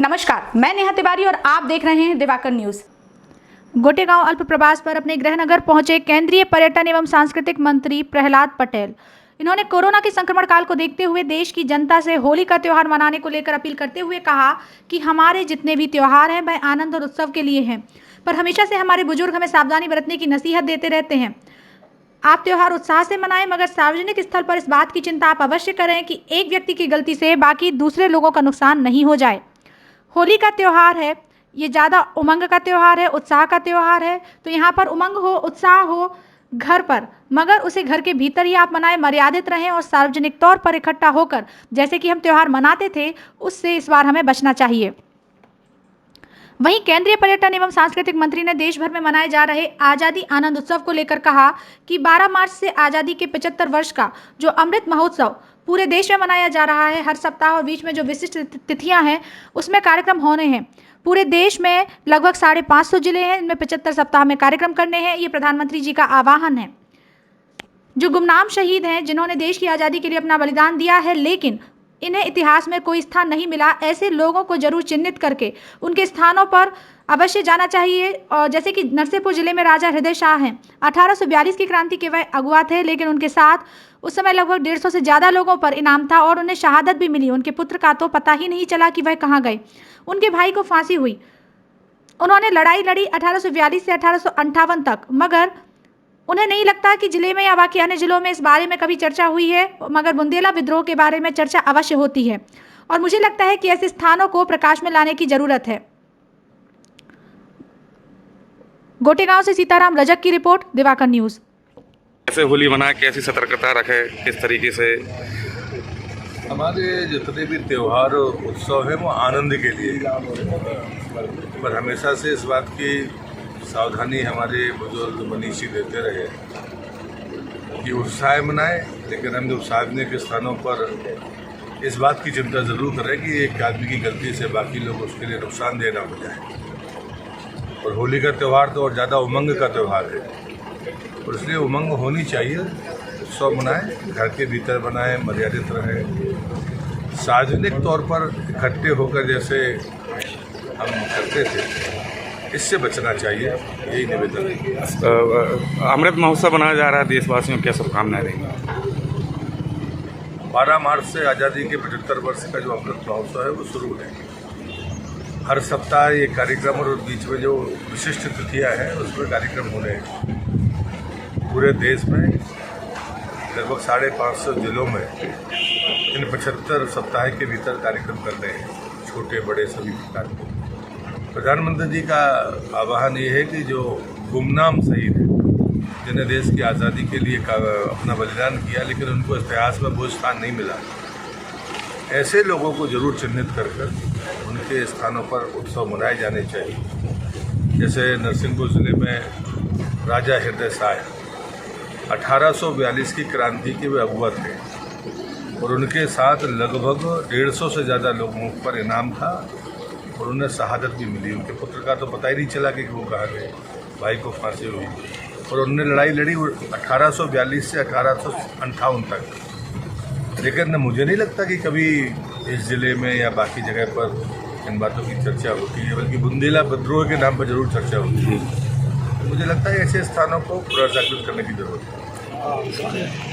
नमस्कार, मैं नेहा तिवारी और आप देख रहे हैं दिवाकर न्यूज। गोटेगांव अल्प प्रवास पर अपने गृहनगर पहुंचे केंद्रीय पर्यटन एवं सांस्कृतिक मंत्री प्रहलाद पटेल। इन्होंने कोरोना के संक्रमण काल को देखते हुए देश की जनता से होली का त्यौहार मनाने को लेकर अपील करते हुए कहा कि हमारे जितने भी त्यौहार हैं वह आनंद और उत्सव के लिए हैं, पर हमेशा से हमारे बुजुर्ग हमें सावधानी बरतने की नसीहत देते रहते हैं। आप त्यौहार उत्साह से मनाएं, मगर सार्वजनिक स्थल पर इस बात की चिंता आप अवश्य करें कि एक व्यक्ति की गलती से बाकी दूसरे लोगों का नुकसान नहीं हो जाए। होली का त्यौहार है, ये ज़्यादा उमंग का त्यौहार है, उत्साह का त्यौहार है, तो यहाँ पर उमंग हो, उत्साह हो घर पर, मगर उसे घर के भीतर ही आप मनाएं, मर्यादित रहें और सार्वजनिक तौर पर इकट्ठा होकर जैसे कि हम त्यौहार मनाते थे उससे इस बार हमें बचना चाहिए। वहीं केंद्रीय पर्यटन एवं सांस्कृतिक मंत्री ने देश भर में मनाए जा रहे आज़ादी आनंद उत्सव को लेकर कहा कि 12 मार्च से आज़ादी के 75 वर्ष का जो अमृत महोत्सव पूरे देश में मनाया जा रहा है, हर सप्ताह और बीच में जो विशिष्ट तिथियां हैं उसमें कार्यक्रम होने हैं। पूरे देश में लगभग 550 जिले हैं, इनमें 75 सप्ताह में कार्यक्रम करने हैं। ये प्रधानमंत्री जी का आह्वान है। जो गुमनाम शहीद हैं, जिन्होंने देश की आज़ादी के लिए अपना बलिदान दिया है लेकिन इन्हें इतिहास में कोई स्थान नहीं मिला, ऐसे लोगों को जरूर चिन्हित करके उनके स्थानों पर अवश्य जाना चाहिए। और जैसे कि नरसिंहपुर जिले में राजा हृदय शाह हैं, 1842 की क्रांति के वह अगुआ थे, लेकिन उनके साथ उस समय लगभग 150 से ज़्यादा लोगों पर इनाम था और उन्हें शहादत भी मिली। उनके पुत्र का तो पता ही नहीं चला कि वह कहाँ गए। उनके भाई को फांसी हुई। उन्होंने लड़ाई लड़ी 1842 से 1858 तक, मगर उन्हें नहीं लगता कि जिले में या बाकी अन्य जिलों में इस बारे में कभी चर्चा हुई है, मगर बुंदेला विद्रोह के बारे में चर्चा अवश्य होती है और मुझे लगता है कि ऐसे स्थानों को प्रकाश में लाने की जरूरत है। गोटेगांव से सीताराम रजक की रिपोर्ट, दिवाकर न्यूज। कैसे होली मनाए, कैसी सतर्कता रखे, किस तरीके से? हमारे जितने भी त्यौहार उत्सव है वो आनंद के लिए, पर हमेशा से इस बात की सावधानी हमारे बुजुर्ग मनीषी देते रहे कि उत्साह मनाए, लेकिन हम लोग सार्वजनिक स्थानों पर इस बात की चिंता ज़रूर करें कि एक आदमी की गलती से बाकी लोग उसके लिए नुकसानदेह ना हो जाए। और होली का त्यौहार तो और ज़्यादा उमंग का त्यौहार है, और इसलिए उमंग होनी चाहिए। उत्सव मनाएं, घर के भीतर बनाएं, मर्यादित रहें। सार्वजनिक तौर पर इकट्ठे होकर जैसे हम करते थे, इससे बचना चाहिए, यही निवेदन है। अमृत महोत्सव मनाया जा रहा है, देशवासियों को क्या शुभकामनाएं देंगे? 12 मार्च से आज़ादी के 75 वर्ष का जो अमृत महोत्सव है वो शुरू है। हर सप्ताह ये कार्यक्रम और बीच में जो विशिष्ट तिथियाँ हैं उसमें कार्यक्रम होने हैं। पूरे देश में लगभग 550 जिलों में इन 75 सप्ताह के भीतर कार्यक्रम करने हैं, छोटे बड़े सभी प्रकार के। प्रधानमंत्री जी का आह्वान ये है कि जो गुमनाम शहीद हैं, जिन्हें देश की आज़ादी के लिए अपना बलिदान किया लेकिन उनको इतिहास में वो स्थान नहीं मिला, ऐसे लोगों को जरूर चिन्हित कर उनके स्थानों पर उत्सव मनाए जाने चाहिए। जैसे नरसिंहपुर जिले में राजा हृदय शाह 1842 की क्रांति के वे अगुआ थे और उनके साथ लगभग 150 से ज़्यादा लोगों पर इनाम था और उन्हें शहादत भी मिली। उनके पुत्र का तो पता ही नहीं चला कि वो कहाँ गए, भाई को फांसी हुई और उन्होंने लड़ाई लड़ी 1842 से 1858 तक। लेकिन मुझे नहीं लगता कि कभी इस ज़िले में या बाकी जगह पर इन बातों की चर्चा होती है, बल्कि बुंदेला विद्रोह के नाम पर जरूर चर्चा होती है। मुझे लगता है ऐसे स्थानों को पुनर्जागृत करने की जरूरत है।